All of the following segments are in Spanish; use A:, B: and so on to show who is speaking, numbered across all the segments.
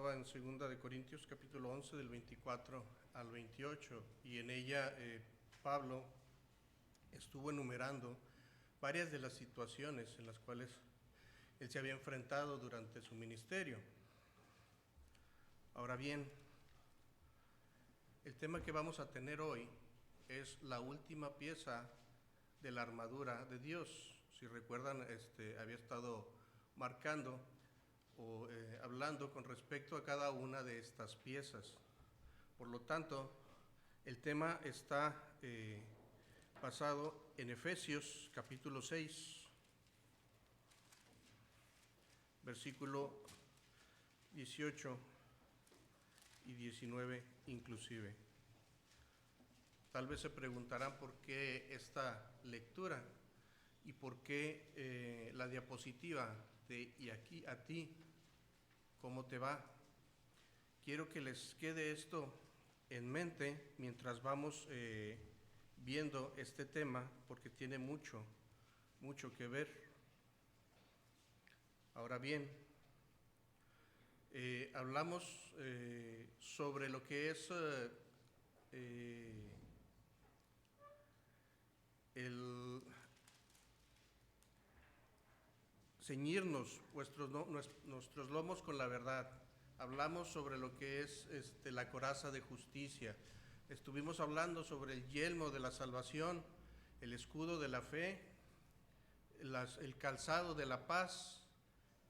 A: estaba en 2 capítulo 11 del 24 al 28 y en ella Pablo estuvo enumerando varias de las situaciones en las cuales él se había enfrentado durante su ministerio. Ahora bien, el tema que vamos a tener hoy es la última pieza de la armadura de Dios. Si recuerdan, había estado marcando o hablando con respecto a cada una de estas piezas. Por lo tanto, el tema está basado en Efesios capítulo 6, versículo 18 y 19 inclusive. Tal vez se preguntarán por qué esta lectura y por qué la diapositiva de "y aquí a ti, ¿cómo te va?". Quiero que les quede esto en mente mientras vamos viendo este tema, porque tiene mucho que ver. Ahora bien, hablamos sobre lo que es el ceñirnos nuestros lomos con la verdad. Hablamos sobre lo que es la coraza de justicia. Estuvimos hablando sobre el yelmo de la salvación, el escudo de la fe, el calzado de la paz,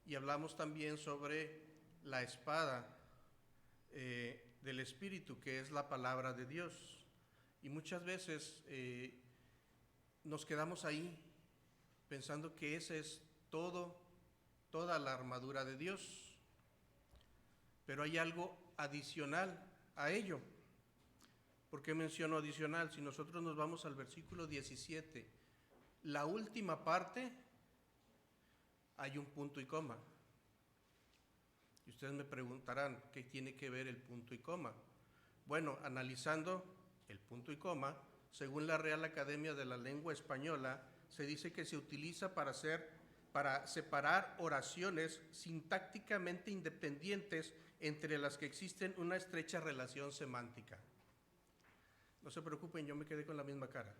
A: y hablamos también sobre la espada del Espíritu, que es la palabra de Dios. Y muchas veces nos quedamos ahí pensando que esa es toda la armadura de Dios. Pero hay algo adicional a ello. ¿Por qué menciono adicional? Si nosotros nos vamos al versículo 17, la última parte, hay un punto y coma. Y ustedes me preguntarán, ¿qué tiene que ver el punto y coma? Bueno, analizando el punto y coma, según la Real Academia de la Lengua Española, se dice que se utiliza para separar oraciones sintácticamente independientes entre las que existen una estrecha relación semántica. No se preocupen, yo me quedé con la misma cara.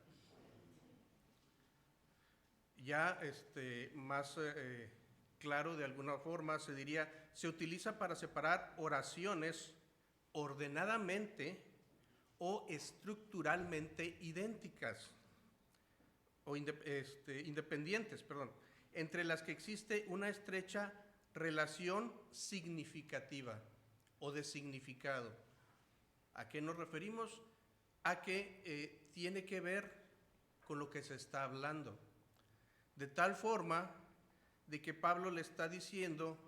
A: Ya más claro, de alguna forma, se diría, se utiliza para separar oraciones ordenadamente o estructuralmente idénticas o independientes, entre las que existe una estrecha relación significativa o de significado. ¿A qué nos referimos? A que tiene que ver con lo que se está hablando. De tal forma de que Pablo le está diciendo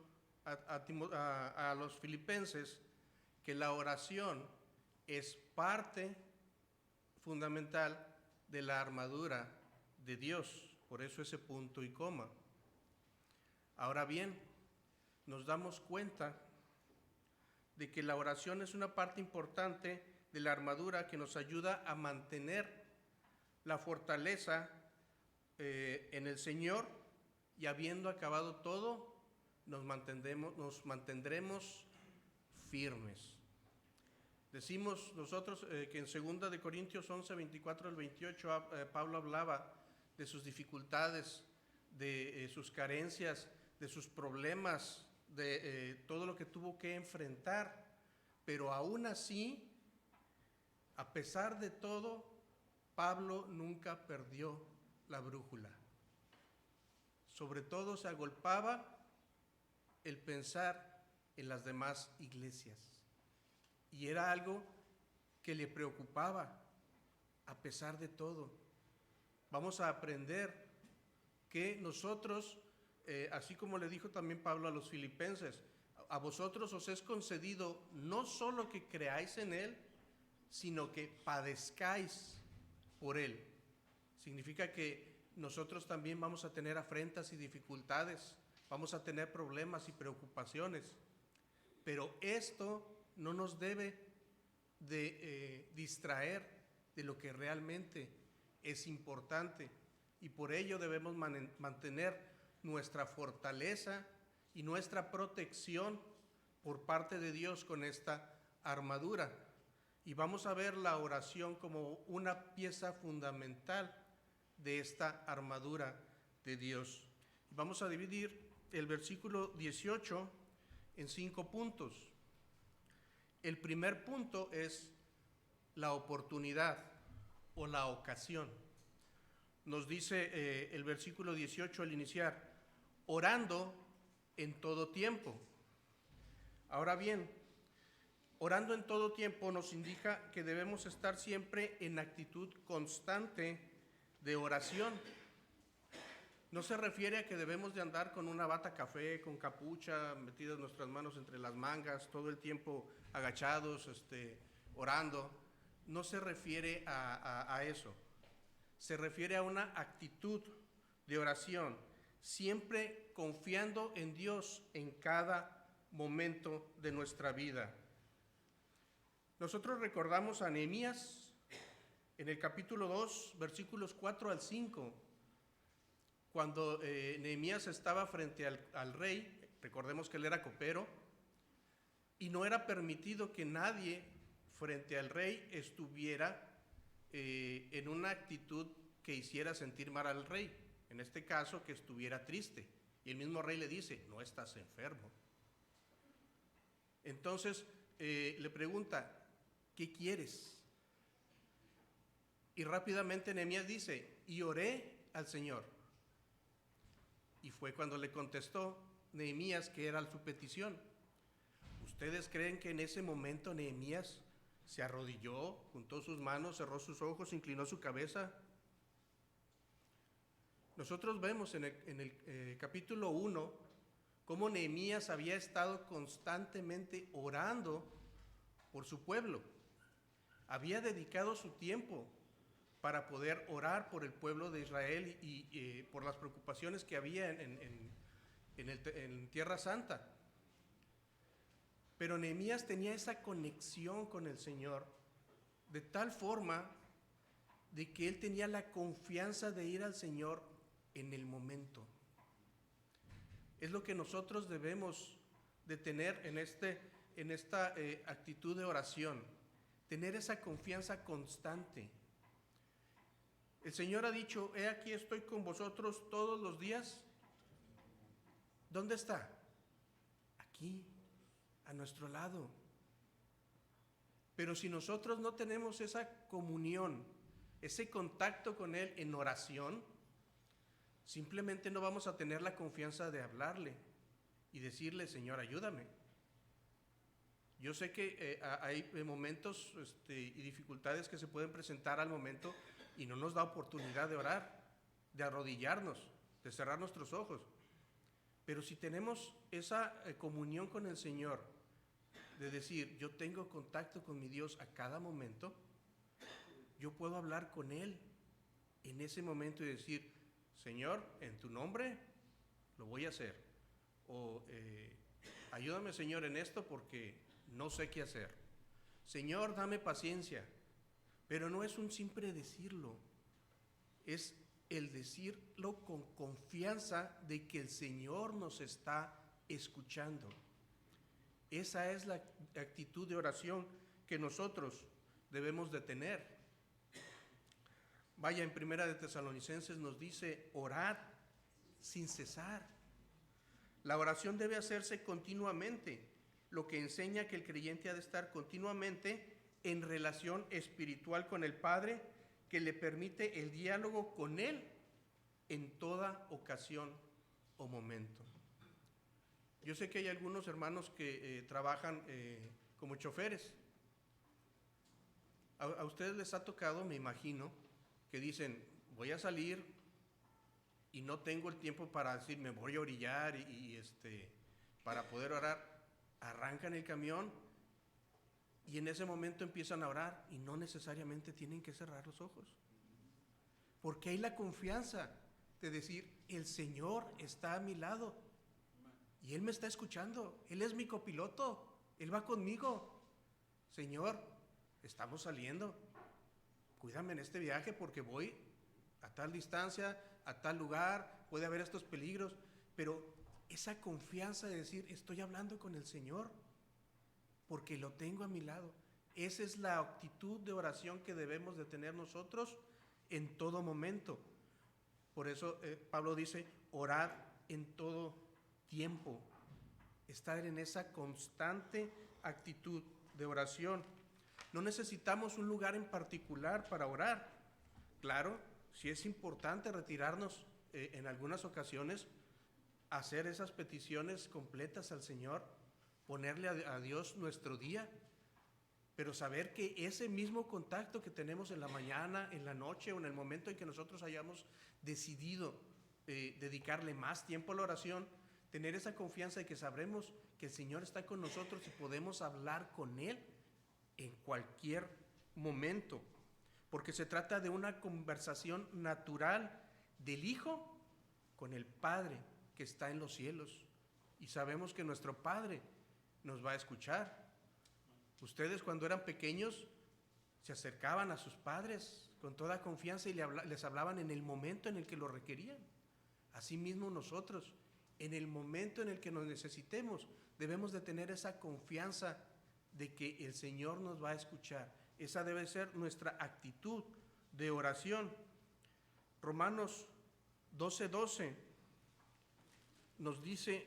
A: a los filipenses que la oración es parte fundamental de la armadura de Dios, por eso ese punto y coma. Ahora bien, nos damos cuenta de que la oración es una parte importante de la armadura que nos ayuda a mantener la fortaleza en el Señor, y habiendo acabado todo, nos mantendremos firmes. Decimos nosotros que en 2 Corintios 11, 24 al 28, Pablo hablaba de sus dificultades, de sus carencias, de sus problemas, de todo lo que tuvo que enfrentar, pero aún así, a pesar de todo, Pablo nunca perdió la brújula. Sobre todo se agolpaba el pensar en las demás iglesias, y era algo que le preocupaba a pesar de todo. Vamos a aprender que nosotros, así como le dijo también Pablo a los filipenses, a vosotros os es concedido no solo que creáis en Él, sino que padezcáis por Él. Significa que nosotros también vamos a tener afrentas y dificultades, vamos a tener problemas y preocupaciones, pero esto no nos debe de distraer de lo que realmente es importante, y por ello debemos mantener nuestra fortaleza y nuestra protección por parte de Dios con esta armadura. Y vamos a ver la oración como una pieza fundamental de esta armadura de Dios. Vamos a dividir el versículo 18 en 5 puntos. El primer punto es la oportunidad o la ocasión. Nos dice el versículo 18 al iniciar, orando en todo tiempo. Ahora bien, orando en todo tiempo nos indica que debemos estar siempre en actitud constante de oración. No se refiere a que debemos de andar con una bata café, con capucha, metidas nuestras manos entre las mangas, todo el tiempo agachados, orando. No se refiere a eso. Se refiere a una actitud de oración, siempre confiando en Dios en cada momento de nuestra vida. Nosotros recordamos a Nehemías en el capítulo 2, versículos 4 al 5, cuando Nehemías estaba frente al rey. Recordemos que él era copero y no era permitido que nadie frente al rey estuviera en una actitud que hiciera sentir mal al rey, en este caso que estuviera triste. Y el mismo rey le dice, no estás enfermo. Entonces le pregunta, ¿qué quieres? Y rápidamente Nehemías dice, y oré al Señor. Y fue cuando le contestó Nehemías que era su petición. ¿Ustedes creen que en ese momento Nehemías se arrodilló, juntó sus manos, cerró sus ojos, inclinó su cabeza? Nosotros vemos en el capítulo 1 cómo Nehemías había estado constantemente orando por su pueblo. Había dedicado su tiempo para poder orar por el pueblo de Israel y por las preocupaciones que había en Tierra Santa. Pero Nehemías tenía esa conexión con el Señor de tal forma de que él tenía la confianza de ir al Señor en el momento. Es lo que nosotros debemos de tener en esta actitud de oración, tener esa confianza constante. El Señor ha dicho, he aquí estoy con vosotros todos los días. ¿Dónde está? Aquí, a nuestro lado. Pero si nosotros no tenemos esa comunión, ese contacto con Él en oración, simplemente no vamos a tener la confianza de hablarle y decirle, Señor, ayúdame. Yo sé que hay momentos y dificultades que se pueden presentar al momento y no nos da oportunidad de orar, de arrodillarnos, de cerrar nuestros ojos. Pero si tenemos esa comunión con el Señor, de decir, yo tengo contacto con mi Dios a cada momento, yo puedo hablar con Él en ese momento y decir, Señor, en tu nombre lo voy a hacer. O ayúdame, Señor, en esto porque no sé qué hacer. Señor, dame paciencia. Pero no es un simple decirlo, es el decirlo con confianza de que el Señor nos está escuchando. Esa es la actitud de oración que nosotros debemos de tener. Vaya, en Primera de Tesalonicenses nos dice, orad sin cesar. La oración debe hacerse continuamente, lo que enseña que el creyente ha de estar continuamente en relación espiritual con el Padre, que le permite el diálogo con Él en toda ocasión o momento. Yo sé que hay algunos hermanos que trabajan como choferes. A ustedes les ha tocado, me imagino, que dicen, voy a salir y no tengo el tiempo para decir, me voy a orillar para poder orar. Arrancan el camión y en ese momento empiezan a orar y no necesariamente tienen que cerrar los ojos. Porque hay la confianza de decir, el Señor está a mi lado y Él me está escuchando. Él es mi copiloto, Él va conmigo. Señor, estamos saliendo. Cuídame en este viaje porque voy a tal distancia, a tal lugar, puede haber estos peligros. Pero esa confianza de decir, estoy hablando con el Señor, porque lo tengo a mi lado. Esa es la actitud de oración que debemos de tener nosotros en todo momento. Por eso Pablo dice, orad en todo tiempo. Estar en esa constante actitud de oración. No necesitamos un lugar en particular para orar. Claro, sí es importante retirarnos en algunas ocasiones, hacer esas peticiones completas al Señor, ponerle a Dios nuestro día, pero saber que ese mismo contacto que tenemos en la mañana, en la noche o en el momento en que nosotros hayamos decidido dedicarle más tiempo a la oración, tener esa confianza de que sabremos que el Señor está con nosotros y podemos hablar con Él en cualquier momento, porque se trata de una conversación natural del Hijo con el Padre que está en los cielos, y sabemos que nuestro Padre nos va a escuchar. Ustedes cuando eran pequeños se acercaban a sus padres con toda confianza y les hablaban en el momento en el que lo requerían. Asimismo nosotros, en el momento en el que nos necesitemos, debemos de tener esa confianza de que el Señor nos va a escuchar. Esa debe ser nuestra actitud de oración. Romanos 12:12 nos dice: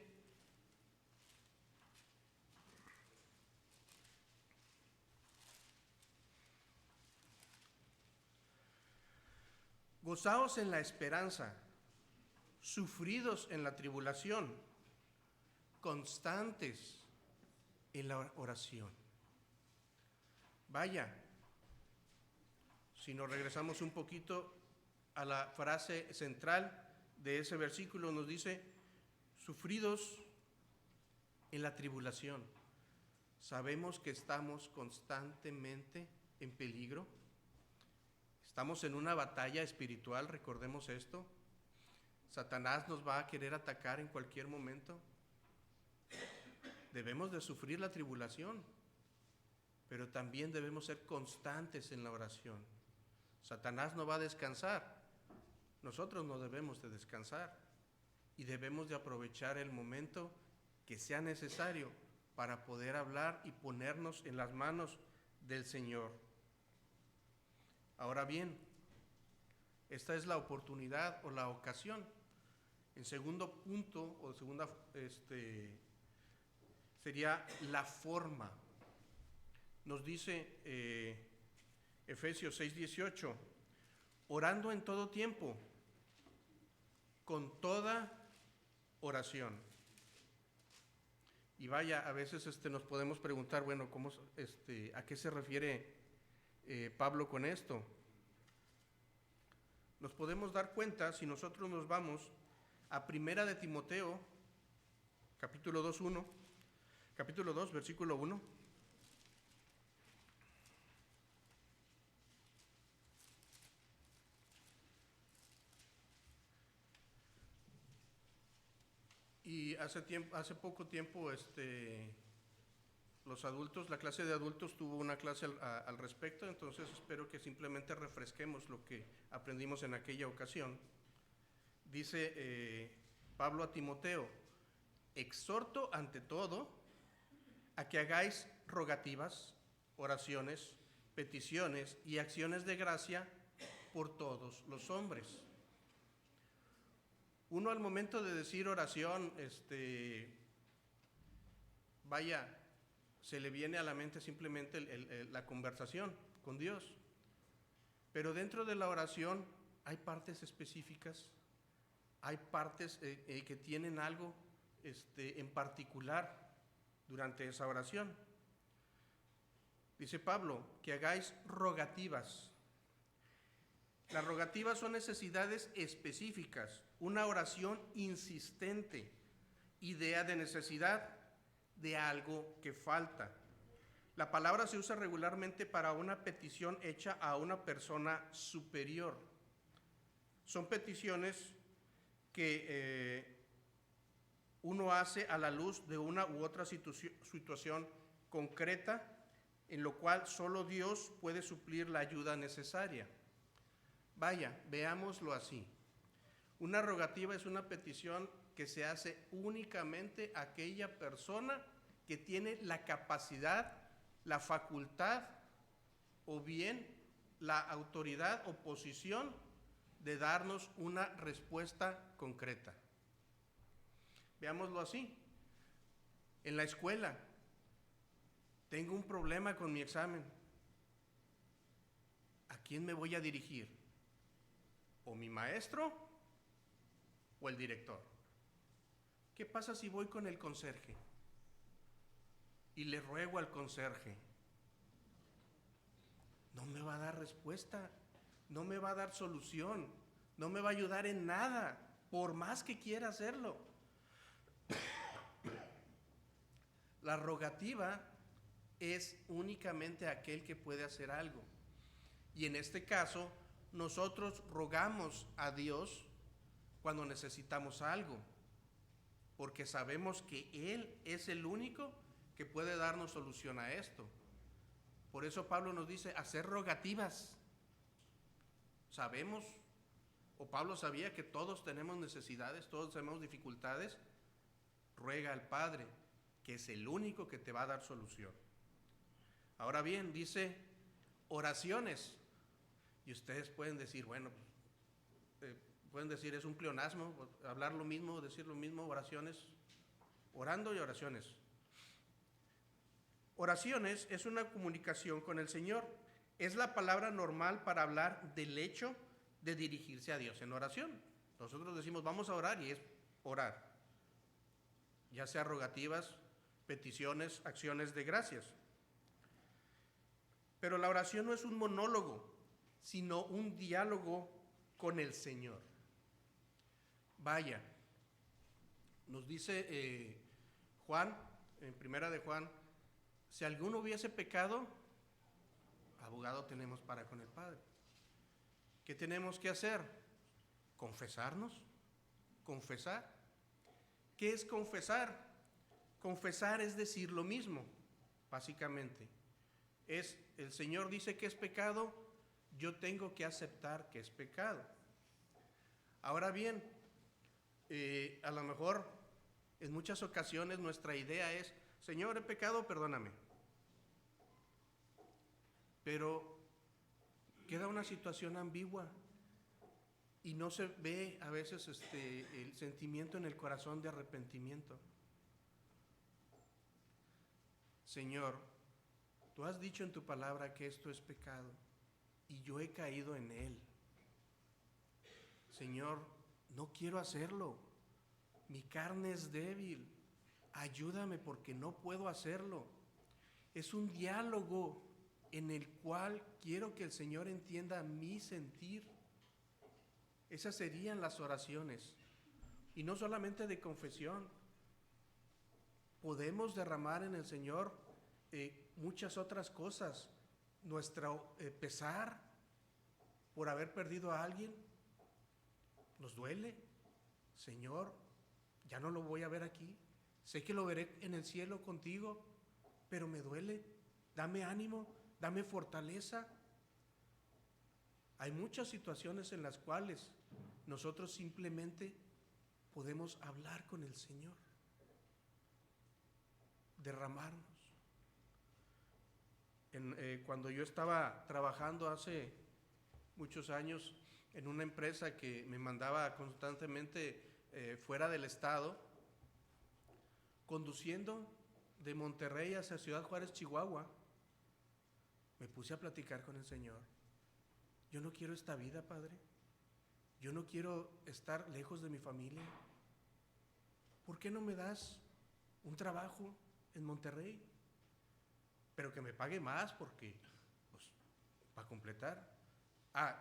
A: gozaos en la esperanza, sufridos en la tribulación, constantes en la oración. Vaya, si nos regresamos un poquito a la frase central de ese versículo, nos dice, sufridos en la tribulación. Sabemos que estamos constantemente en peligro. Estamos en una batalla espiritual, recordemos esto. Satanás nos va a querer atacar en cualquier momento. Debemos de sufrir la tribulación, pero también debemos ser constantes en la oración. Satanás no va a descansar, nosotros no debemos de descansar y debemos de aprovechar el momento que sea necesario para poder hablar y ponernos en las manos del Señor. Ahora bien, esta es la oportunidad o la ocasión. En segundo punto, o segunda, sería la forma. Nos dice Efesios 6:18, orando en todo tiempo, con toda oración. Y vaya, a veces nos podemos preguntar, bueno, ¿a qué se refiere Pablo con esto? Nos podemos dar cuenta si nosotros nos vamos a Primera de Timoteo, capítulo 2, versículo 1. Y hace poco tiempo, los adultos, la clase de adultos tuvo una clase al respecto, entonces espero que simplemente refresquemos lo que aprendimos en aquella ocasión. Dice Pablo a Timoteo, exhorto ante todo a que hagáis rogativas, oraciones, peticiones y acciones de gracia por todos los hombres. Uno al momento de decir oración, se le viene a la mente simplemente la conversación con Dios. Pero dentro de la oración hay partes específicas, hay partes que tienen algo en particular durante esa oración. Dice Pablo, que hagáis rogativas. Las rogativas son necesidades específicas, una oración insistente, idea de necesidad de algo que falta. La palabra se usa regularmente para una petición hecha a una persona superior. Son peticiones que uno hace a la luz de una u otra situación concreta, en lo cual solo Dios puede suplir la ayuda necesaria. Vaya, veámoslo así. Una rogativa es una petición que se hace únicamente a aquella persona que tiene la capacidad, la facultad o bien la autoridad o posición de darnos una respuesta concreta. Veámoslo así. En la escuela, tengo un problema con mi examen. ¿A quién me voy a dirigir? ¿O mi maestro o el director? ¿Qué pasa si voy con el conserje y le ruego al conserje? No me va a dar respuesta, no me va a dar solución, no me va a ayudar en nada, por más que quiera hacerlo. La rogativa es únicamente aquel que puede hacer algo. Y en este caso, nosotros rogamos a Dios cuando necesitamos algo, porque sabemos que Él es el único que puede darnos solución a esto. Por eso Pablo nos dice hacer rogativas. Sabemos, o Pablo sabía que todos tenemos necesidades, todos tenemos dificultades. Ruega al Padre, que es el único que te va a dar solución. Ahora bien, dice oraciones. Y ustedes pueden decir, bueno, pueden decir es un pleonasmo, hablar lo mismo, decir lo mismo, oraciones, orando y oraciones. Oraciones es una comunicación con el Señor. Es la palabra normal para hablar del hecho de dirigirse a Dios en oración. Nosotros decimos vamos a orar y es orar. Ya sea rogativas, peticiones, acciones de gracias. Pero la oración no es un monólogo, sino un diálogo con el Señor. Vaya, nos dice Juan, en primera de Juan, si alguno hubiese pecado, abogado tenemos para con el Padre. ¿Qué tenemos que hacer? ¿Confesarnos? ¿Confesar? ¿Qué es confesar? Confesar es decir lo mismo, básicamente. El Señor dice que es pecado, yo tengo que aceptar que es pecado. Ahora bien, a lo mejor en muchas ocasiones nuestra idea es, Señor, he pecado, perdóname. Pero queda una situación ambigua y no se ve a veces el sentimiento en el corazón de arrepentimiento. Señor, tú has dicho en tu palabra que esto es pecado y yo he caído en él. Señor, no quiero hacerlo. Mi carne es débil. Ayúdame porque no puedo hacerlo. Es un diálogo en el cual quiero que el Señor entienda mi sentir. Esas serían las oraciones. Y no solamente de confesión. Podemos derramar en el Señor muchas otras cosas. Nuestro pesar por haber perdido a alguien. ¿Nos duele? Señor, ya no lo voy a ver aquí. Sé que lo veré en el cielo contigo, pero me duele. Dame ánimo, dame fortaleza. Hay muchas situaciones en las cuales nosotros simplemente podemos hablar con el Señor, derramarnos. Cuando yo estaba trabajando hace muchos años en una empresa que me mandaba constantemente fuera del estado, conduciendo de Monterrey hacia Ciudad Juárez, Chihuahua, me puse a platicar con el Señor. Yo no quiero esta vida, Padre. Yo no quiero estar lejos de mi familia. ¿Por qué no me das un trabajo en Monterrey? Pero que me pague más porque, pues, para completar.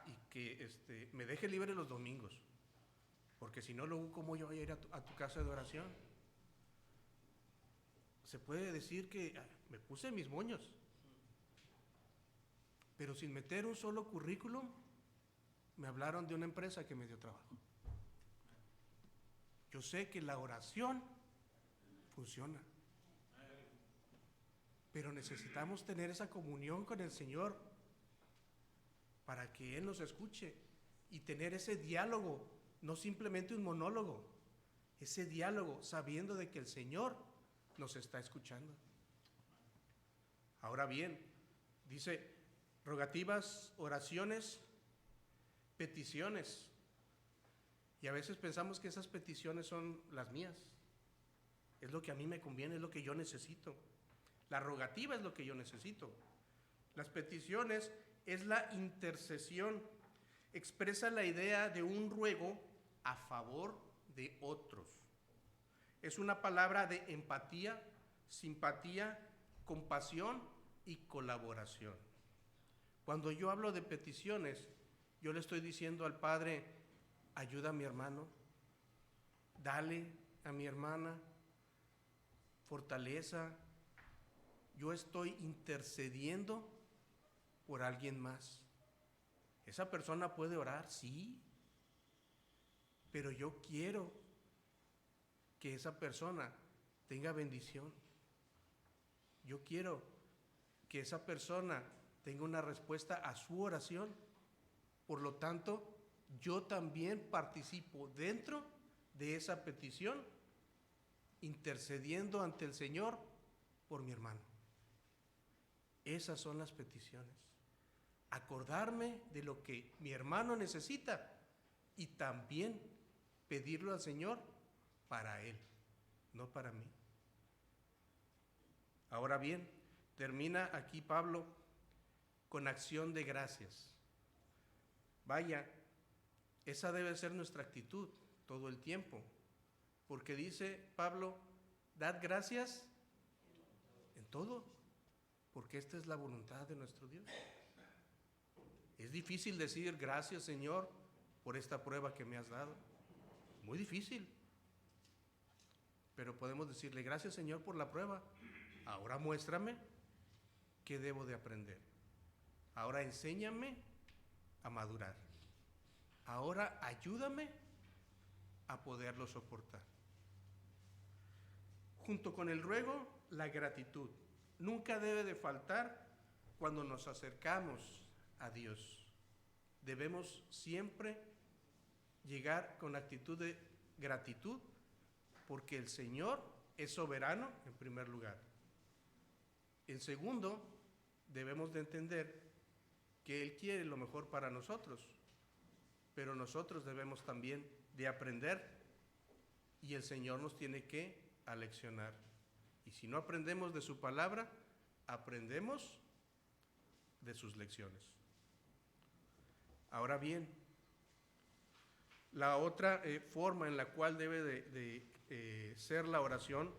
A: Y que me deje libre los domingos. Porque si no, luego, ¿cómo yo voy a ir a tu casa de oración? Se puede decir que me puse mis moños, pero sin meter un solo currículum, me hablaron de una empresa que me dio trabajo. Yo sé que la oración funciona, pero necesitamos tener esa comunión con el Señor para que Él nos escuche y tener ese diálogo, no simplemente un monólogo, ese diálogo sabiendo de que el Señor nos está escuchando. Ahora bien, dice rogativas, oraciones, peticiones. Y a veces pensamos que esas peticiones son las mías. Es lo que a mí me conviene, es lo que yo necesito. La rogativa es lo que yo necesito. Las peticiones es la intercesión. Expresa la idea de un ruego a favor de otros. Es una palabra de empatía, simpatía, compasión y colaboración. Cuando yo hablo de peticiones, yo le estoy diciendo al Padre, ayuda a mi hermano, dale a mi hermana fortaleza. Yo estoy intercediendo por alguien más. Esa persona puede orar, sí, pero yo quiero que esa persona tenga bendición. Yo quiero que esa persona tenga una respuesta a su oración. Por lo tanto, yo también participo dentro de esa petición, intercediendo ante el Señor por mi hermano. Esas son las peticiones. Acordarme de lo que mi hermano necesita y también pedirlo al Señor para él, no para mí. Ahora bien, termina aquí Pablo con acción de gracias. Vaya, esa debe ser nuestra actitud todo el tiempo, porque dice Pablo, dad gracias en todo, porque esta es la voluntad de nuestro Dios. Es difícil decir gracias, Señor, por esta prueba que me has dado. Muy difícil. Pero podemos decirle, gracias, Señor, por la prueba. Ahora muéstrame qué debo de aprender. Ahora enséñame a madurar. Ahora ayúdame a poderlo soportar. Junto con el ruego, la gratitud. Nunca debe de faltar cuando nos acercamos a Dios. Debemos siempre llegar con actitud de gratitud, porque el Señor es soberano en primer lugar. En segundo, debemos de entender que Él quiere lo mejor para nosotros, pero nosotros debemos también de aprender y el Señor nos tiene que aleccionar. Y si no aprendemos de su palabra, aprendemos de sus lecciones. Ahora bien, la otra forma en la cual debe de ser la oración,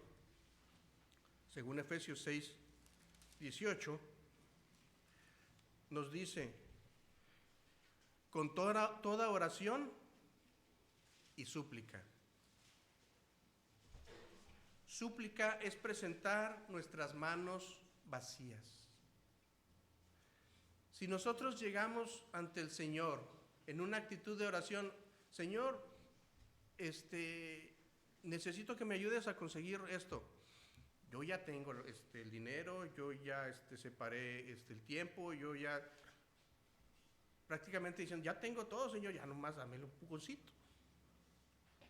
A: según Efesios 6, 18, nos dice, con toda oración y súplica. Súplica es presentar nuestras manos vacías. Si nosotros llegamos ante el Señor en una actitud de oración, Señor, necesito que me ayudes a conseguir esto. Yo ya tengo el dinero, yo ya separé el tiempo, yo ya prácticamente dicen, ya tengo todo, Señor, ya nomás dame un empujoncito.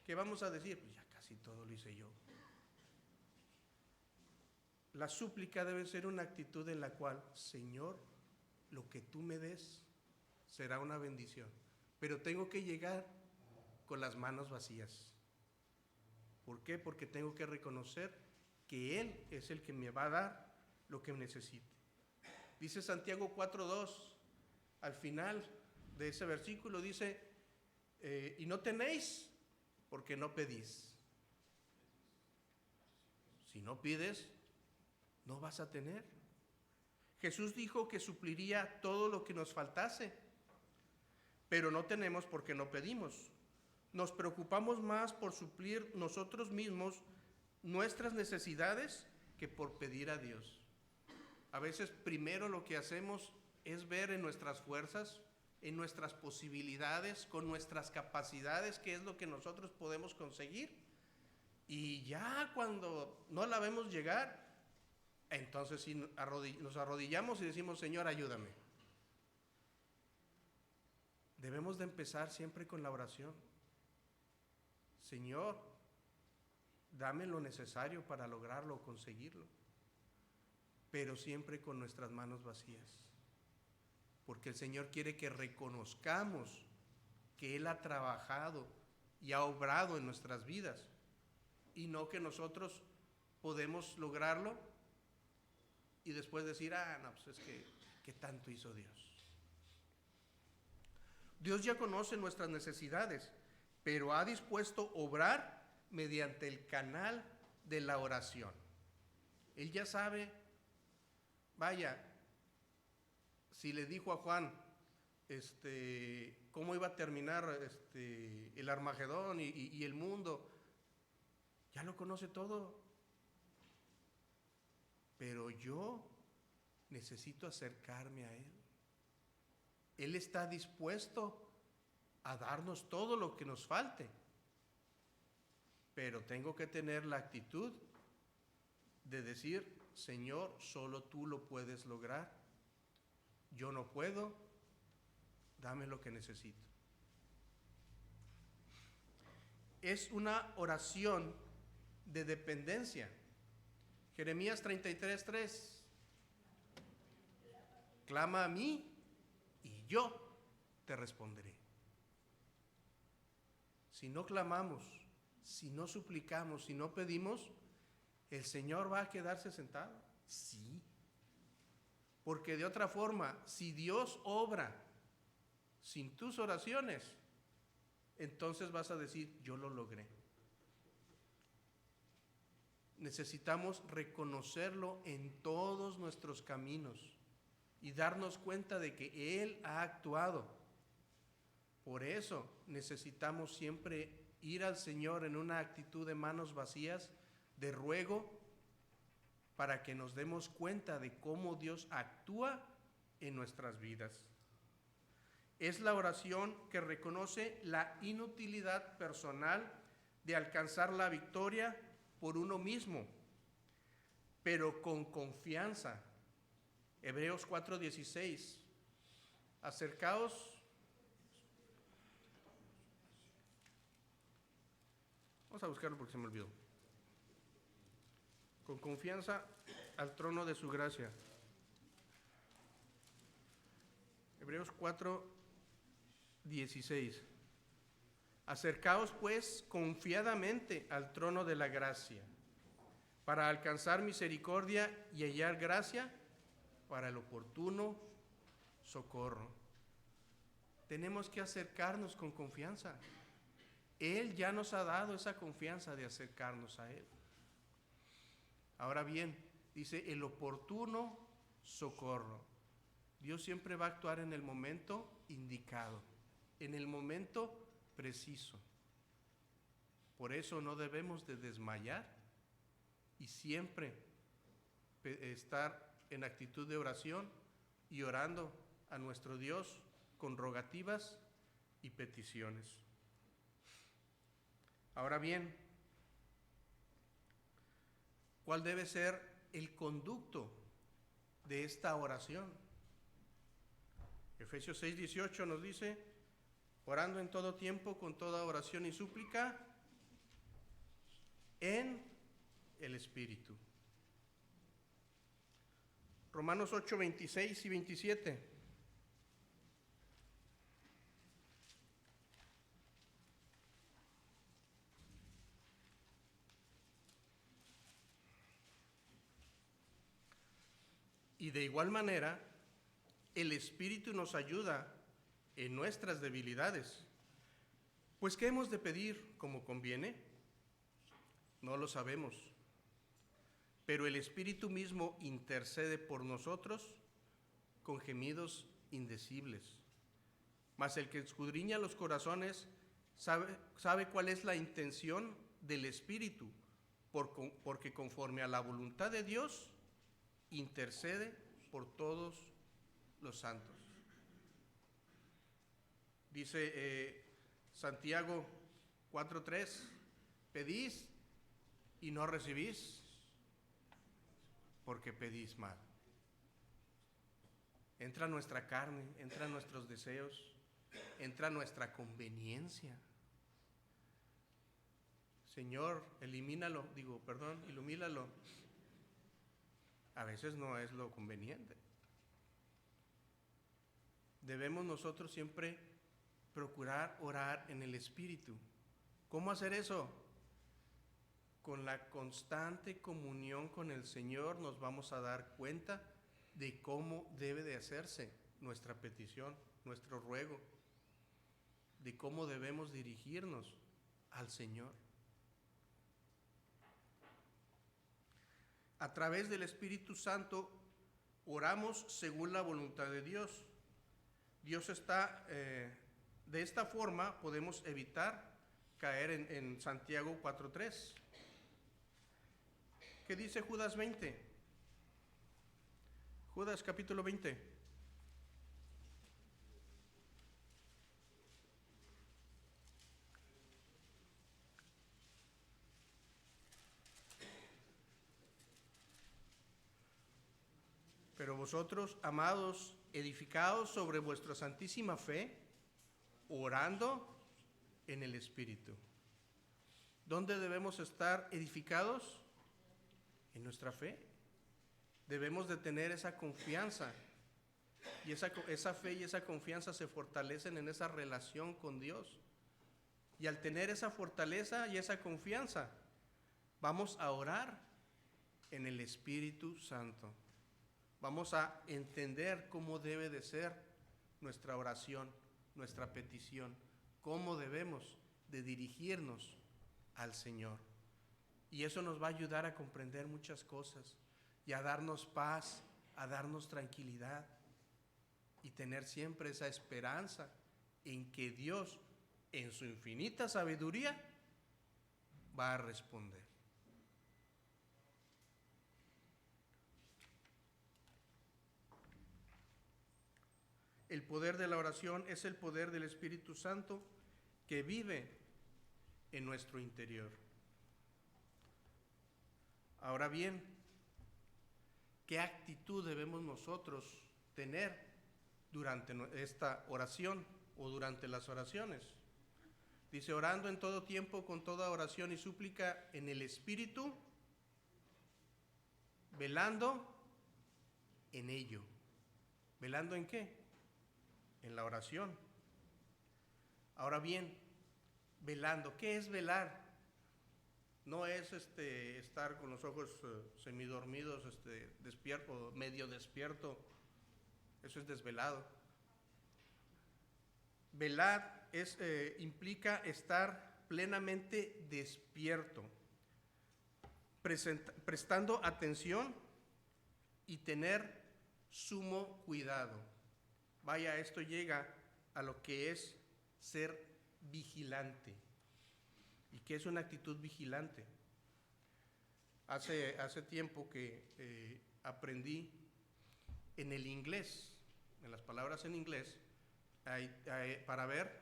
A: ¿Qué vamos a decir? Pues ya casi todo lo hice yo. La súplica debe ser una actitud en la cual, Señor, lo que tú me des será una bendición, pero tengo que llegar con las manos vacías. ¿Por qué? Porque tengo que reconocer que Él es el que me va a dar lo que necesite. Dice Santiago 4:2, al final de ese versículo dice, y no tenéis porque no pedís. Si no pides, no vas a tener. Jesús dijo que supliría todo lo que nos faltase, pero no tenemos porque no pedimos. Nos preocupamos más por suplir nosotros mismos nuestras necesidades que por pedir a Dios. A veces primero lo que hacemos es ver en nuestras fuerzas, en nuestras posibilidades, con nuestras capacidades, qué es lo que nosotros podemos conseguir. Y ya cuando no la vemos llegar, entonces sí nos arrodillamos y decimos, Señor, ayúdame. Debemos de empezar siempre con la oración. Señor, dame lo necesario para lograrlo o conseguirlo, pero siempre con nuestras manos vacías, porque el Señor quiere que reconozcamos que Él ha trabajado y ha obrado en nuestras vidas, y no que nosotros podemos lograrlo y después decir, no, pues es que, ¿qué tanto hizo Dios? Dios ya conoce nuestras necesidades, pero ha dispuesto obrar mediante el canal de la oración. Él ya sabe, vaya, si le dijo a Juan cómo iba a terminar el Armagedón y el mundo, ya lo conoce todo. Pero yo necesito acercarme a Él. Él está dispuesto a darnos todo lo que nos falte, pero tengo que tener la actitud de decir, Señor, solo tú lo puedes lograr, yo no puedo, dame lo que necesito. Es una oración de dependencia. Jeremías 33:3, clama a mí y yo te responderé. Si no clamamos, si no suplicamos, si no pedimos, ¿el Señor va a quedarse sentado? Sí. Porque de otra forma, si Dios obra sin tus oraciones, entonces vas a decir, yo lo logré. Necesitamos reconocerlo en todos nuestros caminos y darnos cuenta de que Él ha actuado. Por eso necesitamos siempre ir al Señor en una actitud de manos vacías, de ruego, para que nos demos cuenta de cómo Dios actúa en nuestras vidas. Es la oración que reconoce la inutilidad personal de alcanzar la victoria por uno mismo, pero con confianza. Hebreos 4:16. Acercaos. Vamos a buscarlo porque se me olvidó. Con confianza al trono de su gracia. Hebreos 4:16. Acercaos pues confiadamente al trono de la gracia, para alcanzar misericordia y hallar gracia para el oportuno socorro. Tenemos que acercarnos con confianza. Él ya nos ha dado esa confianza de acercarnos a Él. Ahora bien, dice el oportuno socorro. Dios siempre va a actuar en el momento indicado, en el momento preciso. Por eso no debemos de desmayar y siempre estar en actitud de oración y orando a nuestro Dios con rogativas y peticiones. Ahora bien, ¿cuál debe ser el conducto de esta oración? Efesios 6:18 nos dice, orando en todo tiempo, con toda oración y súplica, en el Espíritu. Romanos 8:26 y 27. Y de igual manera, el Espíritu nos ayuda en nuestras debilidades. Pues, ¿qué hemos de pedir como conviene? No lo sabemos. Pero el Espíritu mismo intercede por nosotros con gemidos indecibles. Mas el que escudriña los corazones sabe cuál es la intención del Espíritu, porque conforme a la voluntad de Dios, intercede por todos los santos. Dice Santiago 4:3, pedís y no recibís, porque pedís mal. Entra nuestra carne, entran nuestros deseos, entra nuestra conveniencia. Señor, ilumínalo. A veces no es lo conveniente. Debemos nosotros siempre procurar orar en el Espíritu. ¿Cómo hacer eso? Con la constante comunión con el Señor nos vamos a dar cuenta de cómo debe de hacerse nuestra petición, nuestro ruego, de cómo debemos dirigirnos al Señor. A través del Espíritu Santo oramos según la voluntad de Dios. Dios está, de esta forma podemos evitar caer en Santiago 4:3. ¿Qué dice Judas 20? Judas capítulo 20. Pero vosotros, amados, edificados sobre vuestra santísima fe, orando en el Espíritu. ¿Dónde debemos estar edificados? En nuestra fe. Debemos de tener esa confianza. Y esa fe y esa confianza se fortalecen en esa relación con Dios. Y al tener esa fortaleza y esa confianza, vamos a orar en el Espíritu Santo. Vamos a entender cómo debe de ser nuestra oración, nuestra petición, cómo debemos de dirigirnos al Señor. Y eso nos va a ayudar a comprender muchas cosas y a darnos paz, a darnos tranquilidad y tener siempre esa esperanza en que Dios, en su infinita sabiduría, va a responder. El poder de la oración es el poder del Espíritu Santo que vive en nuestro interior. Ahora bien, ¿qué actitud debemos nosotros tener durante esta oración o durante las oraciones? Dice, orando en todo tiempo con toda oración y súplica en el Espíritu, velando en ello. ¿Velando en qué? En la oración. Ahora bien, velando, ¿qué es velar? No es estar con los ojos semidormidos, despierto, medio despierto. Eso es desvelado. Velar implica estar plenamente despierto, prestando atención y tener sumo cuidado. Vaya, esto llega a lo que es ser vigilante. ¿Y qué es una actitud vigilante? Hace tiempo que aprendí en el inglés, en las palabras en inglés, para ver,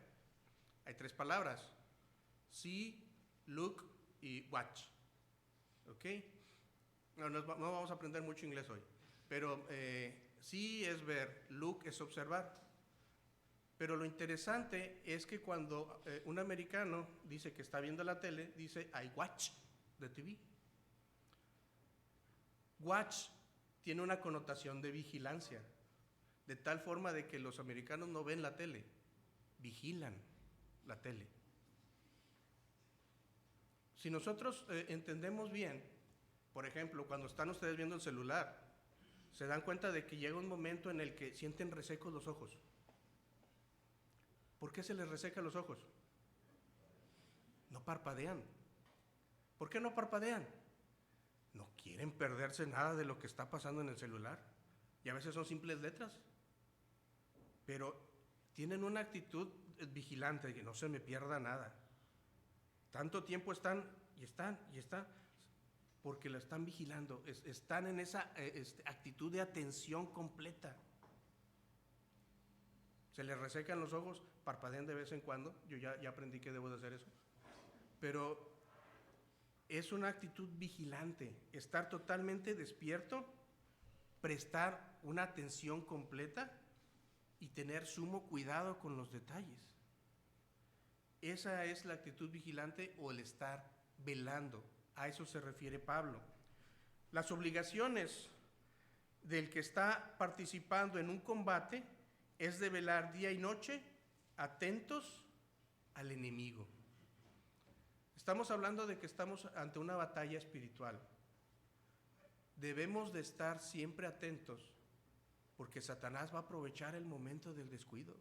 A: hay 3 palabras: see, look y watch. ¿Ok? No vamos a aprender mucho inglés hoy, pero see es ver, look es observar. Pero lo interesante es que cuando un americano dice que está viendo la tele, dice I watch the TV. Watch tiene una connotación de vigilancia, de tal forma de que los americanos no ven la tele, vigilan la tele. Si nosotros entendemos bien, por ejemplo, cuando están ustedes viendo el celular, se dan cuenta de que llega un momento en el que sienten resecos los ojos. ¿Por qué se les resecan los ojos? No parpadean. ¿Por qué no parpadean? No quieren perderse nada de lo que está pasando en el celular. Y a veces son simples letras. Pero tienen una actitud vigilante de que no se me pierda nada. Tanto tiempo están, porque la están vigilando. Están en esa actitud de atención completa. Se les resecan los ojos, parpadean de vez en cuando. Yo ya aprendí que debo de hacer eso. Pero es una actitud vigilante, estar totalmente despierto, prestar una atención completa y tener sumo cuidado con los detalles. Esa es la actitud vigilante o el estar velando. A eso se refiere Pablo. Las obligaciones del que está participando en un combate es de velar día y noche, atentos al enemigo. Estamos hablando de que estamos ante una batalla espiritual. Debemos de estar siempre atentos, porque Satanás va a aprovechar el momento del descuido.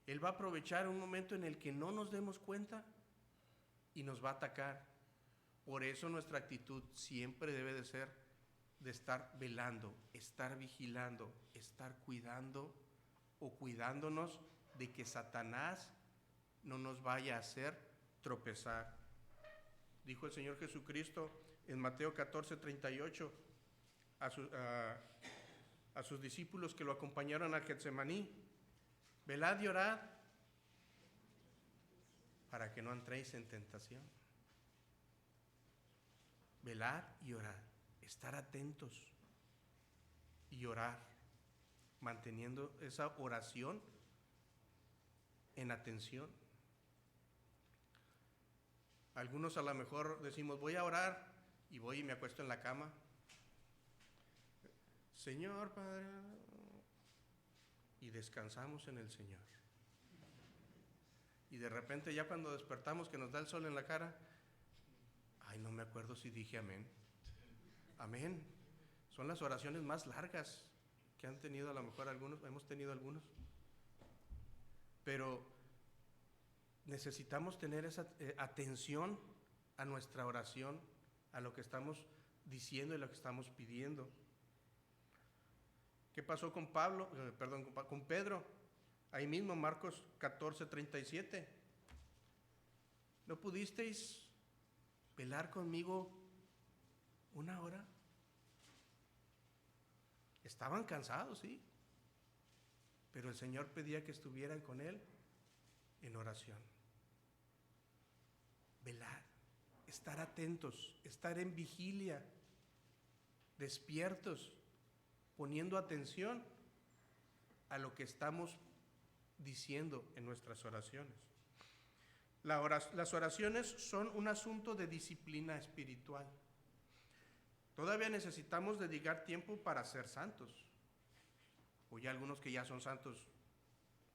A: Él va a aprovechar un momento en el que no nos demos cuenta y nos va a atacar. Por eso nuestra actitud siempre debe de ser de estar velando, estar vigilando, estar cuidando o cuidándonos de que Satanás no nos vaya a hacer tropezar. Dijo el Señor Jesucristo en Mateo 14:38 a sus discípulos que lo acompañaron a Getsemaní: velad y orad para que no entréis en tentación. Velar y orar, estar atentos y orar, manteniendo esa oración en atención. Algunos a lo mejor decimos, voy a orar, y voy y me acuesto en la cama. Señor, Padre, y descansamos en el Señor. Y de repente ya cuando despertamos, que nos da el sol en la cara, ay, no me acuerdo si dije amén. Amén. Son las oraciones más largas que han tenido a lo mejor algunos, hemos tenido algunos. Pero necesitamos tener esa atención a nuestra oración, a lo que estamos diciendo y lo que estamos pidiendo. ¿Qué pasó con con Pedro? Ahí mismo, Marcos 14:37. ¿No pudisteis velar conmigo una hora? Estaban cansados, sí, pero el Señor pedía que estuvieran con Él en oración. Velar, estar atentos, estar en vigilia, despiertos, poniendo atención a lo que estamos diciendo en nuestras oraciones. Las oraciones son un asunto de disciplina espiritual. Todavía necesitamos dedicar tiempo para ser santos. O ya algunos que ya son santos,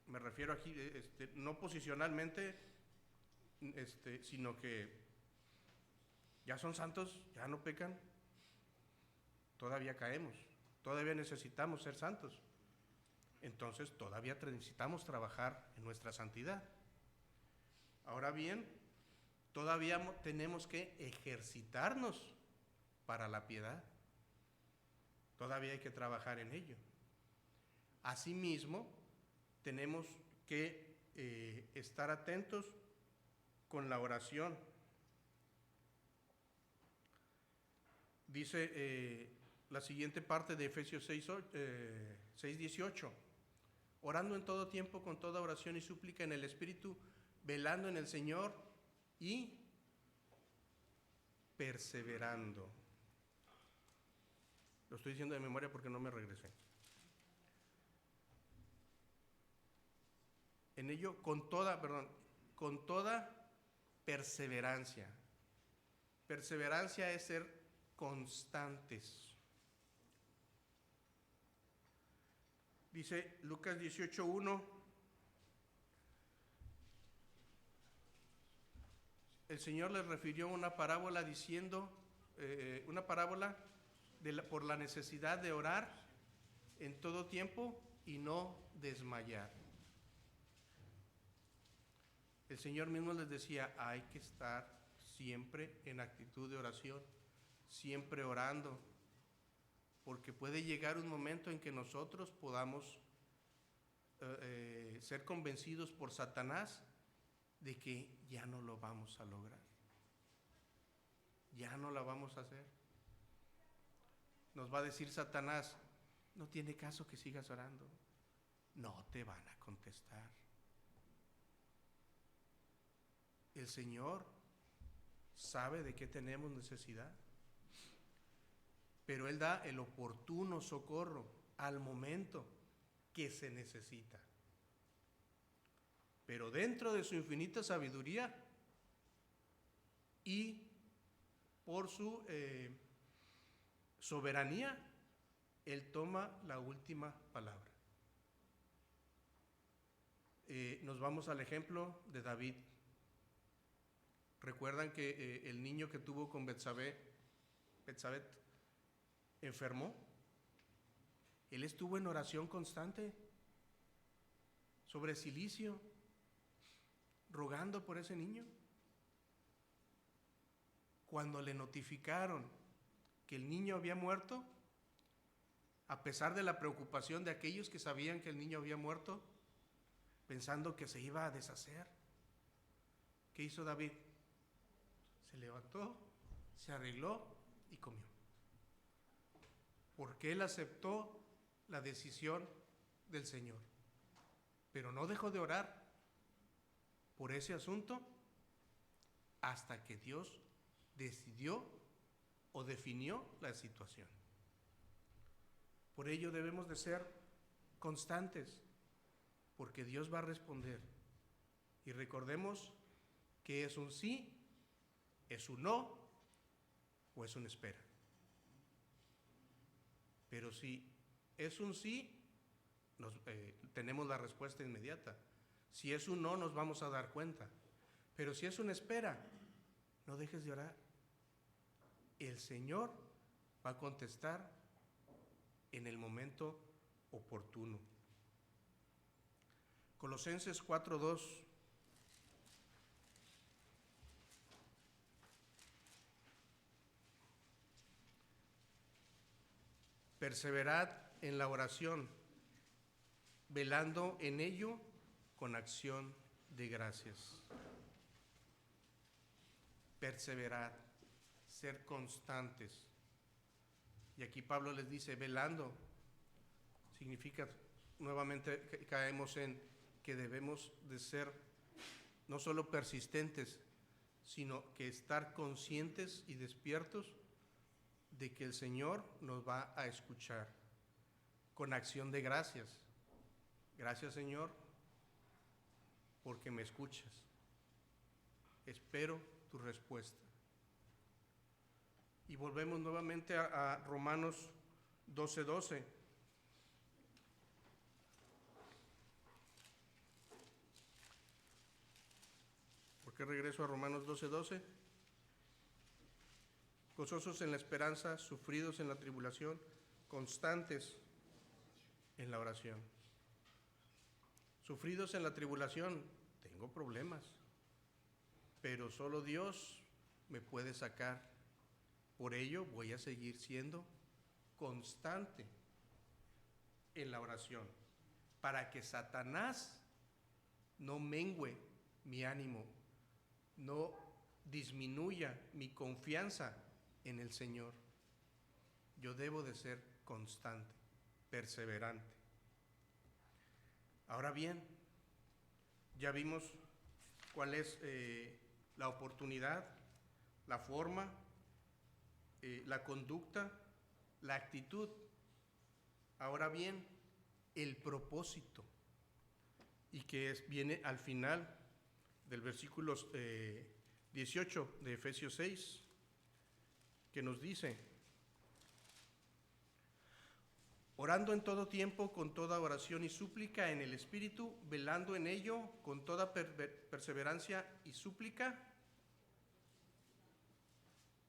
A: me refiero aquí, no posicionalmente, sino que ya son santos, ya no pecan. Todavía caemos, todavía necesitamos ser santos. Entonces todavía necesitamos trabajar en nuestra santidad. Ahora bien, todavía tenemos que ejercitarnos para la piedad. Todavía hay que trabajar en ello. Asimismo, tenemos que estar atentos con la oración. Dice la siguiente parte de Efesios 6:18. Orando en todo tiempo con toda oración y súplica en el Espíritu, velando en el Señor y perseverando. Lo estoy diciendo de memoria porque no me regresé. En ello con toda perseverancia. Perseverancia es ser constantes. Dice Lucas 18:1, el Señor les refirió una parábola diciendo, por la necesidad de orar en todo tiempo y no desmayar. El Señor mismo les decía, hay que estar siempre en actitud de oración, siempre orando, porque puede llegar un momento en que nosotros podamos ser convencidos por Satanás de que ya no lo vamos a lograr, ya no la vamos a hacer. Nos va a decir Satanás, no tiene caso que sigas orando, no te van a contestar. El Señor sabe de qué tenemos necesidad, pero Él da el oportuno socorro al momento que se necesita. Pero dentro de su infinita sabiduría, y por su soberanía, Él toma la última palabra. Nos vamos al ejemplo de David. ¿Recuerdan que el niño que tuvo con Betsabé enfermó? Él estuvo en oración constante sobre cilicio, rogando por ese niño. Cuando le notificaron que el niño había muerto, a pesar de la preocupación de aquellos que sabían que el niño había muerto, pensando que se iba a deshacer, ¿qué hizo David? Se levantó, se arregló y comió. Porque él aceptó la decisión del Señor. Pero no dejó de orar por ese asunto hasta que Dios decidió o definió la situación. Por ello debemos de ser constantes, porque Dios va a responder. Y recordemos que es un sí, es un no o es una espera. Pero si es un sí, tenemos la respuesta inmediata. Si es un no, nos vamos a dar cuenta. Pero si es una espera, no dejes de orar. El Señor va a contestar en el momento oportuno. Colosenses 4:2. Perseverad en la oración, velando en ello con acción de gracias. Perseverad, ser constantes. Y aquí Pablo les dice, velando, significa, nuevamente caemos en que debemos de ser no solo persistentes, sino que estar conscientes y despiertos de que el Señor nos va a escuchar con acción de gracias. Gracias, Señor, porque me escuchas. Espero tu respuesta. Y volvemos nuevamente a Romanos 12:12. ¿Por qué regreso a Romanos 12:12? Gozosos en la esperanza, sufridos en la tribulación, constantes en la oración. Sufridos en la tribulación, tengo problemas, pero solo Dios me puede sacar. Por ello voy a seguir siendo constante en la oración, para que Satanás no mengüe mi ánimo, no disminuya mi confianza en el Señor. Yo debo de ser constante, perseverante. Ahora bien, ya vimos cuál es la oportunidad, la forma, la conducta, la actitud. Ahora bien, el propósito, y que viene al final del versículo 18 de Efesios 6, que nos dice: orando en todo tiempo con toda oración y súplica en el Espíritu, velando en ello con toda perseverancia y súplica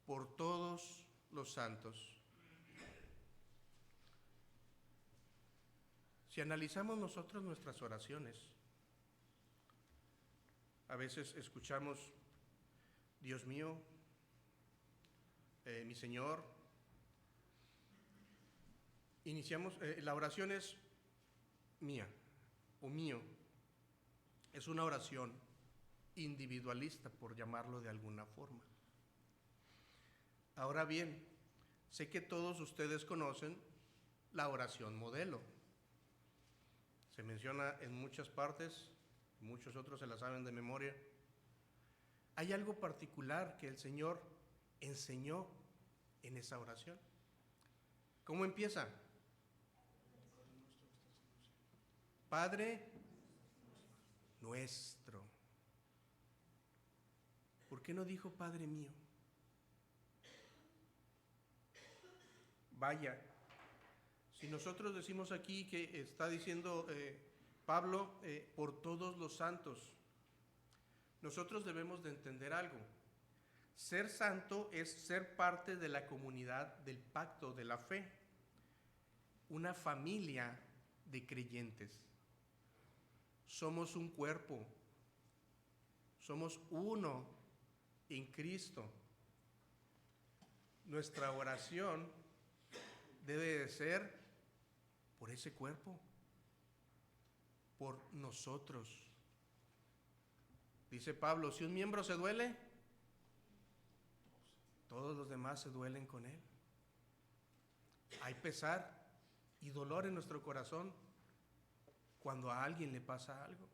A: por todos los santos. Si analizamos nosotros nuestras oraciones, a veces escuchamos, Dios mío, mi Señor. Iniciamos, la oración es mía o mío. Es una oración individualista, por llamarlo de alguna forma. Ahora bien, sé que todos ustedes conocen la oración modelo. Se menciona en muchas partes, muchos otros se la saben de memoria. Hay algo particular que el Señor enseñó en esa oración. ¿Cómo empieza? Padre nuestro. ¿Por qué no dijo Padre mío? Vaya, si nosotros decimos aquí que está diciendo Pablo, por todos los santos, nosotros debemos de entender algo. Ser santo es ser parte de la comunidad del pacto de la fe, una familia de creyentes. Somos un cuerpo, somos uno en Cristo. Nuestra oración debe de ser por ese cuerpo, por nosotros. Dice Pablo, si un miembro se duele, todos los demás se duelen con él. Hay pesar y dolor en nuestro corazón cuando a alguien le pasa algo.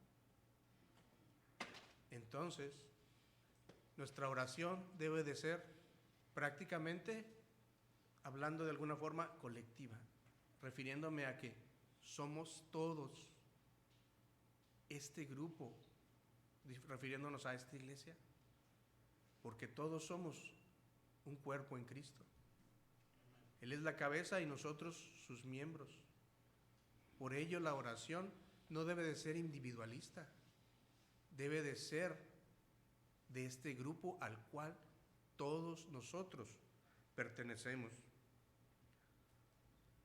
A: Entonces, nuestra oración debe de ser prácticamente, hablando de alguna forma, colectiva, refiriéndome a que somos todos este grupo, refiriéndonos a esta iglesia, porque todos somos un cuerpo en Cristo. Él es la cabeza y nosotros sus miembros. Por ello la oración no debe de ser individualista, debe de ser de este grupo al cual todos nosotros pertenecemos.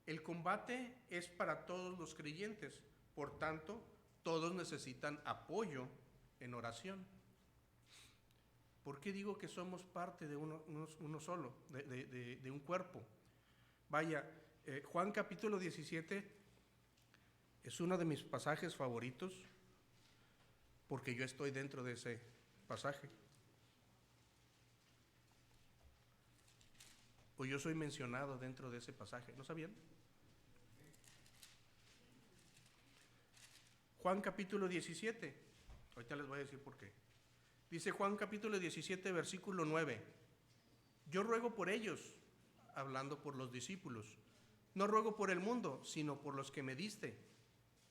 A: El combate es para todos los creyentes, por tanto, todos necesitan apoyo en oración. ¿Por qué digo que somos parte de uno solo, de un cuerpo? Vaya, Juan capítulo 17 es uno de mis pasajes favoritos porque yo estoy dentro de ese pasaje. O yo soy mencionado dentro de ese pasaje, ¿no sabían? Juan capítulo 17, ahorita les voy a decir por qué. Dice Juan capítulo 17, versículo 9, yo ruego por ellos, hablando por los discípulos, no ruego por el mundo, sino por los que me diste,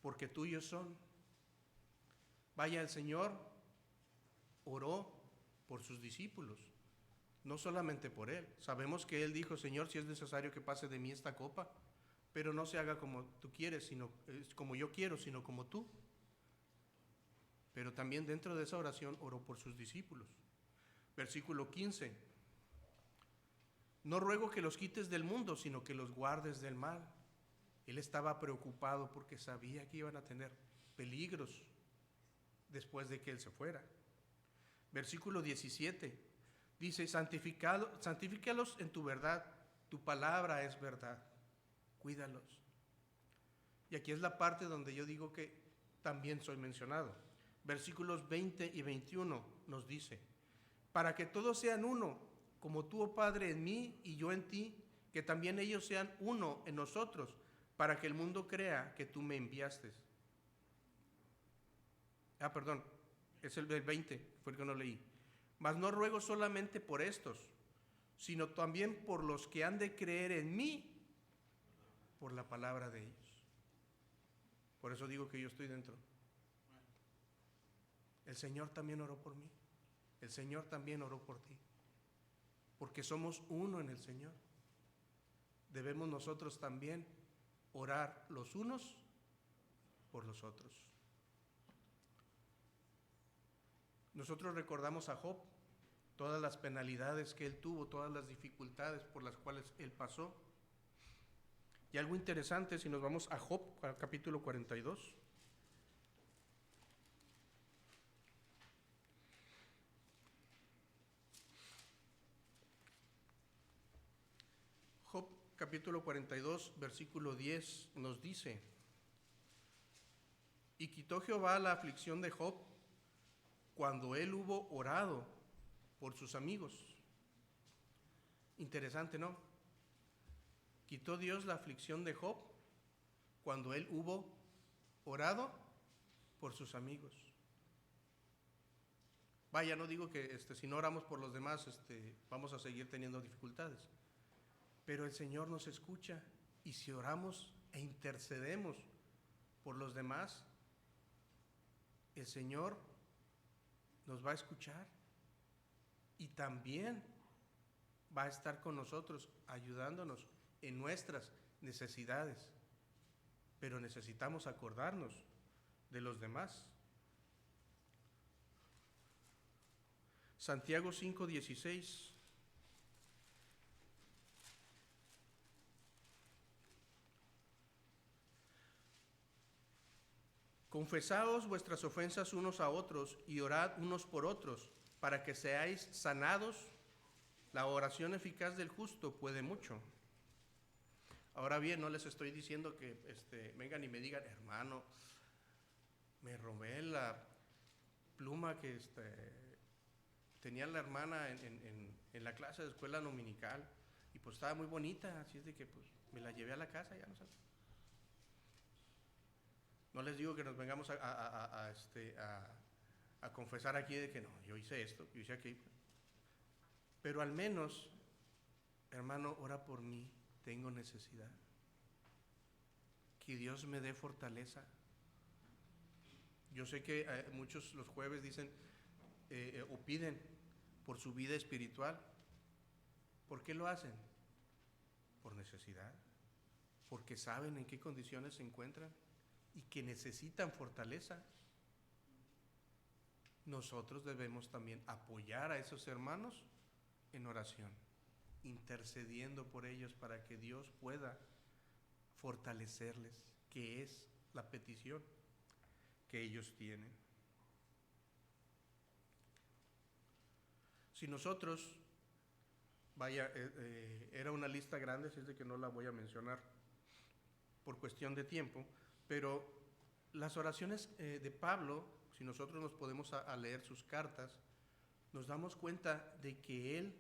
A: porque tuyos son. Vaya, el Señor oró por sus discípulos, no solamente por Él. Sabemos que Él dijo, Señor, si es necesario que pase de mí esta copa, pero no se haga como tú quieres, sino como yo quiero, sino como tú. Pero también dentro de esa oración oró por sus discípulos. Versículo 15. No ruego que los quites del mundo, sino que los guardes del mal. Él estaba preocupado porque sabía que iban a tener peligros después de que Él se fuera. Versículo 17. Dice, santifícalos en tu verdad, tu palabra es verdad. Cuídalos. Y aquí es la parte donde yo digo que también soy mencionado. Versículos 20 y 21 nos dice, para que todos sean uno, como tú, oh Padre, en mí y yo en ti, que también ellos sean uno en nosotros, para que el mundo crea que tú me enviaste. Perdón, es el 20, fue el que no leí. Mas no ruego solamente por estos, sino también por los que han de creer en mí, por la palabra de ellos. Por eso digo que yo estoy dentro. El Señor también oró por mí. El Señor también oró por ti. Porque somos uno en el Señor. Debemos nosotros también orar los unos por los otros. Nosotros recordamos a Job, todas las penalidades que él tuvo, todas las dificultades por las cuales él pasó. Y algo interesante, si nos vamos a Job, capítulo 42. Job capítulo 42, versículo 10 nos dice, y quitó Jehová la aflicción de Job cuando él hubo orado por sus amigos. Interesante, ¿no? Quitó Dios la aflicción de Job cuando él hubo orado por sus amigos. Vaya, no digo que si no oramos por los demás vamos a seguir teniendo dificultades, pero el Señor nos escucha y si oramos e intercedemos por los demás, el Señor nos va a escuchar y también va a estar con nosotros ayudándonos en nuestras necesidades. Pero necesitamos acordarnos de los demás. Santiago 5:16. Confesaos vuestras ofensas unos a otros y orad unos por otros, para que seáis sanados. La oración eficaz del justo puede mucho. Ahora bien, no les estoy diciendo que vengan y me digan, hermano, me robé la pluma que tenía la hermana en la clase de escuela dominical y pues estaba muy bonita, así es de que pues me la llevé a la casa, ya no sé. No les digo que nos vengamos a confesar aquí de que no, yo hice esto, yo hice aquello. Pero al menos, hermano, ora por mí, tengo necesidad. Que Dios me dé fortaleza. Yo sé que muchos los jueves dicen o piden por su vida espiritual. ¿Por qué lo hacen? Por necesidad. Porque saben en qué condiciones se encuentran y que necesitan fortaleza. Nosotros debemos también apoyar a esos hermanos en oración, intercediendo por ellos para que Dios pueda fortalecerles, que es la petición que ellos tienen. Si nosotros, era una lista grande, así es de que no la voy a mencionar por cuestión de tiempo, pero las oraciones de Pablo, si nosotros nos podemos a leer sus cartas, nos damos cuenta de que él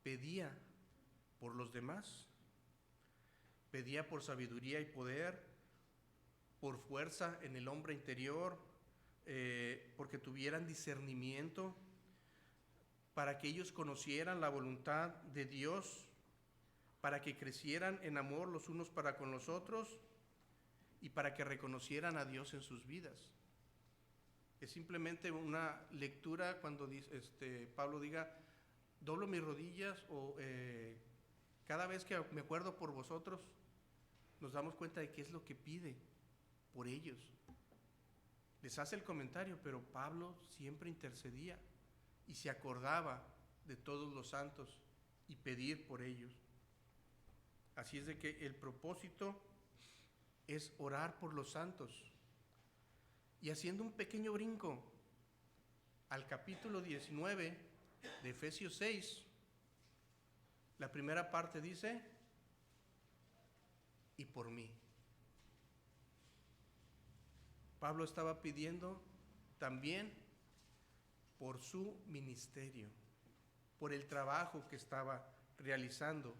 A: pedía por los demás, pedía por sabiduría y poder, por fuerza en el hombre interior, porque tuvieran discernimiento, para que ellos conocieran la voluntad de Dios, para que crecieran en amor los unos para con los otros y para que reconocieran a Dios en sus vidas. Es simplemente una lectura cuando Pablo diga, doblo mis rodillas o cada vez que me acuerdo por vosotros, nos damos cuenta de qué es lo que pide por ellos. Les hace el comentario, pero Pablo siempre intercedía y se acordaba de todos los santos y pedir por ellos. Así es de que el propósito es orar por los santos. Y haciendo un pequeño brinco al capítulo 19 de Efesios 6, la primera parte dice, y por mí. Pablo estaba pidiendo también por su ministerio, por el trabajo que estaba realizando.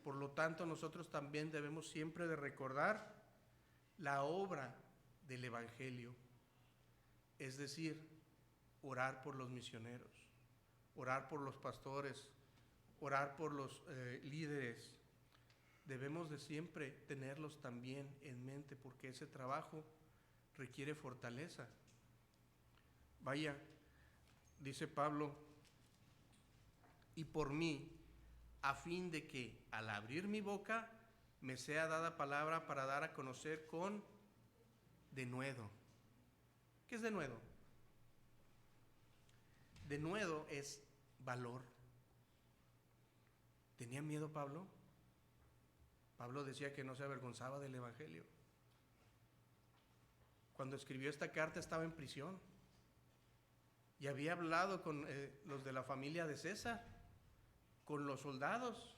A: Por lo tanto, nosotros también debemos siempre de recordar la obra del Evangelio, es decir, orar por los misioneros, orar por los pastores, orar por los líderes. Debemos de siempre tenerlos también en mente porque ese trabajo requiere fortaleza. Vaya, dice Pablo, y por mí, a fin de que al abrir mi boca me sea dada palabra para dar a conocer con denuedo. ¿Qué es denuedo? Denuedo es valor. ¿Tenía miedo Pablo? Pablo decía que no se avergonzaba del Evangelio. Cuando escribió esta carta estaba en prisión y había hablado con los de la familia de César, con los soldados,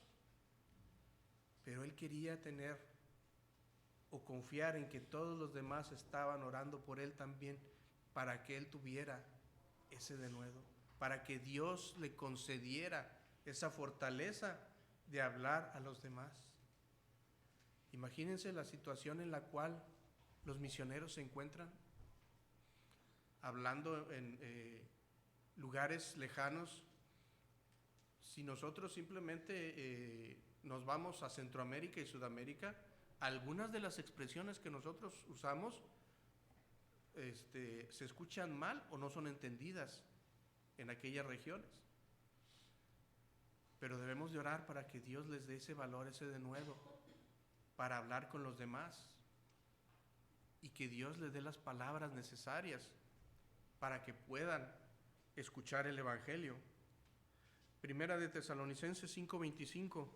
A: pero él quería tener o confiar en que todos los demás estaban orando por él también, para que él tuviera ese denuedo, para que Dios le concediera esa fortaleza de hablar a los demás. Imagínense la situación en la cual los misioneros se encuentran, hablando en lugares lejanos. Si nosotros simplemente nos vamos a Centroamérica y Sudamérica, algunas de las expresiones que nosotros usamos se escuchan mal o no son entendidas en aquellas regiones. de orar para que Dios les dé ese valor, ese denuedo, para hablar con los demás. Y que Dios les dé las palabras necesarias para que puedan escuchar el Evangelio. Primera de Tesalonicenses 5:25.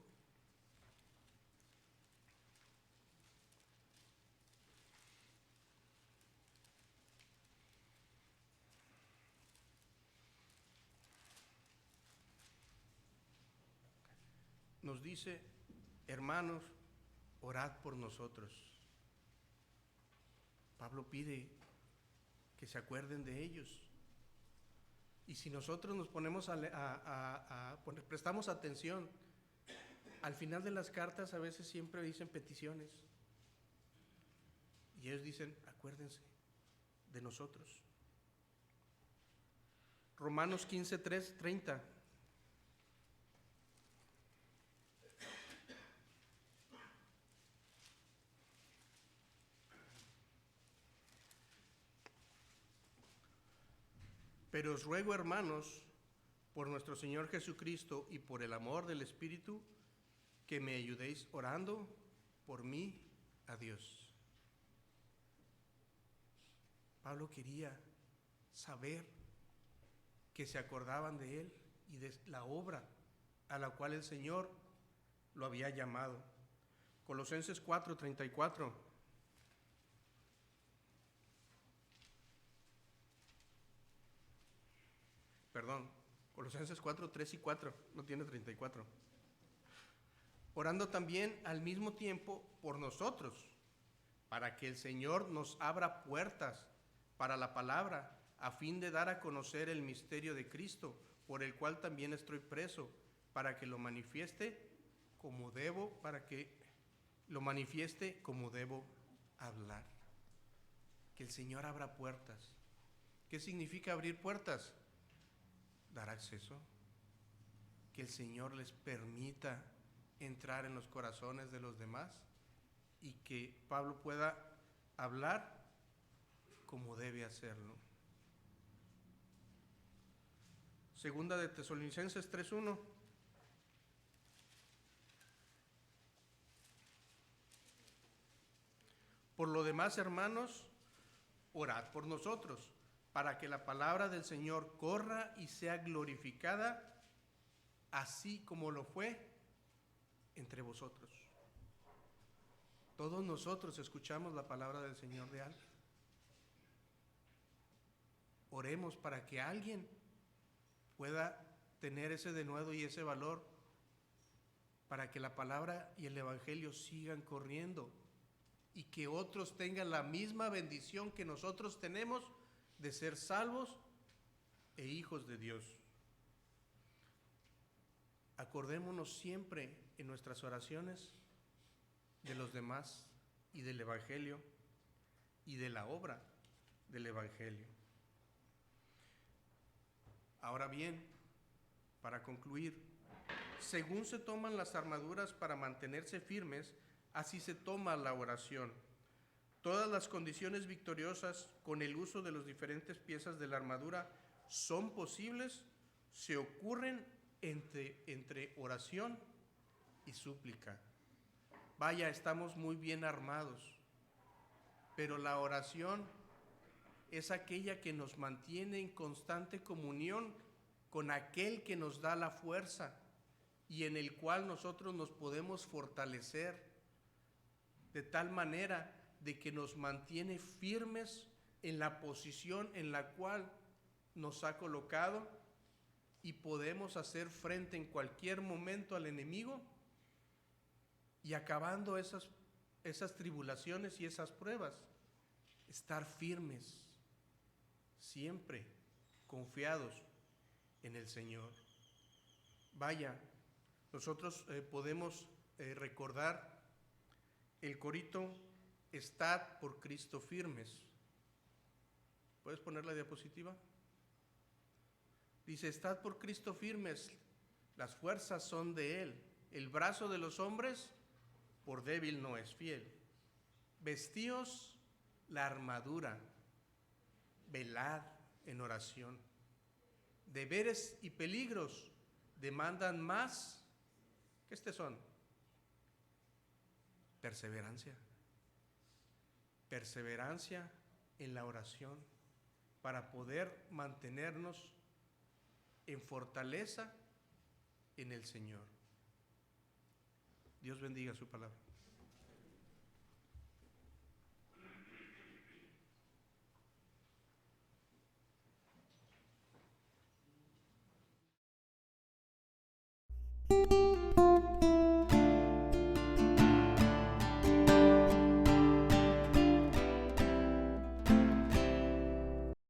A: Nos dice: hermanos, orad por nosotros. Pablo pide que se acuerden de ellos. Y si nosotros nos ponemos prestamos atención, al final de las cartas a veces siempre dicen peticiones. Y ellos dicen: acuérdense de nosotros. Romanos 15:30. Pero os ruego, hermanos, por nuestro Señor Jesucristo y por el amor del Espíritu, que me ayudéis orando por mí a Dios. Pablo quería saber que se acordaban de él y de la obra a la cual el Señor lo había llamado. Colosenses 4:34. Colosenses 4:3 y 4, no tiene 34. Orando también al mismo tiempo por nosotros, para que el Señor nos abra puertas para la palabra, a fin de dar a conocer el misterio de Cristo, por el cual también estoy preso, para que lo manifieste como debo hablar. Que el Señor abra puertas. ¿Qué significa abrir puertas? Dar acceso. Que el Señor les permita entrar en los corazones de los demás y que Pablo pueda hablar como debe hacerlo. Segunda de Tesalonicenses 3:1. Por lo demás, hermanos, orad por nosotros, para que la palabra del Señor corra y sea glorificada, así como lo fue entre vosotros. Todos nosotros escuchamos la palabra del Señor de alguien. Oremos para que alguien pueda tener ese denuedo y ese valor, para que la palabra y el Evangelio sigan corriendo y que otros tengan la misma bendición que nosotros tenemos de ser salvos e hijos de Dios. Acordémonos siempre en nuestras oraciones de los demás y del Evangelio y de la obra del Evangelio. Ahora bien, para concluir, según se toman las armaduras para mantenerse firmes, así se toma la oración. Todas las condiciones victoriosas con el uso de las diferentes piezas de la armadura son posibles, se ocurren entre oración y súplica. Vaya, estamos muy bien armados, pero la oración es aquella que nos mantiene en constante comunión con aquel que nos da la fuerza y en el cual nosotros nos podemos fortalecer de tal manera de que nos mantiene firmes en la posición en la cual nos ha colocado y podemos hacer frente en cualquier momento al enemigo y acabando esas tribulaciones y esas pruebas, estar firmes, siempre confiados en el Señor. Vaya, nosotros podemos recordar el corito "Estad por Cristo firmes". ¿Puedes poner la diapositiva? Dice: estad por Cristo firmes, las fuerzas son de Él, el brazo de los hombres por débil no es fiel. Vestíos la armadura, velad en oración. Deberes y peligros demandan más ¿Qué son? Perseverancia. Perseverancia en la oración para poder mantenernos en fortaleza en el Señor. Dios bendiga su palabra.